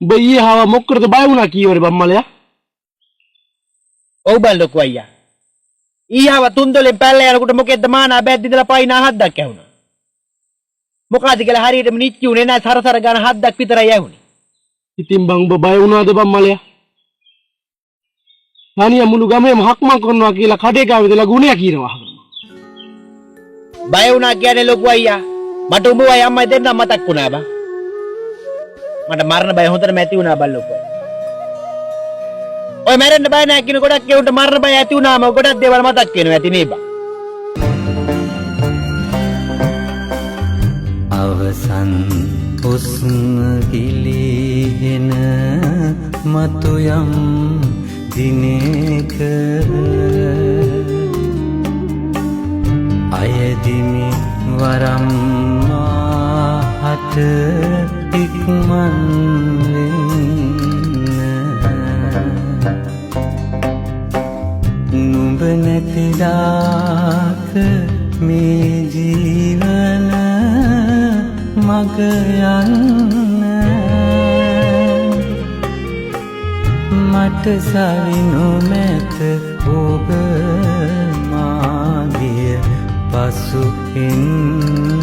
උඹ ඊයේ ආව මොකටද බය වුණා කීවරේ බම්මලයා? ඔව් බන් ලොකු අයියා. ඊයව තුන්දොලෙන් පැල්ල යනකොට මොකෙද්ද මානා බැද්දිදලා පයින් 7ක් ඇහුණා. මොකද කියලා හරියටම නිච්චි උනේ නැහැ සරසර ගාන 7ක් විතරයි ඇහුනේ. ඉතින් බං උඹ බය වුණාද බම්මලයා? තනිය මුළු ගමේම හක්මන් කරනවා කියලා කඩේ ගාව ඉඳලා ගුණයක් කියනවා. බය වුණා කියන්නේ ලොකු අයියා. මට උඹවයි අම්මයි දෙන්නම මතක් වුණා බං. මට මරණ බය හොඳටම ඇති වුණා බං ලොකු අයියා. ඔය මැරෙන්න බය නැහැ කියන ගොඩක් ඒඋන්ට මරණ බය ඇති වුණාම ගොඩක් දේවල් මතක් වෙනවා ඇති නේ බං. අවසන් හුස්ම ගිලිහෙන මතු යම් දිනක අයදිමි වරම් මාහත ඉක්මන් වෙන්න නුඹ නැතිදාක මේ ජීවන මග යන්න මට සවි නොමැත ඔබ මාගිය පසු එන්න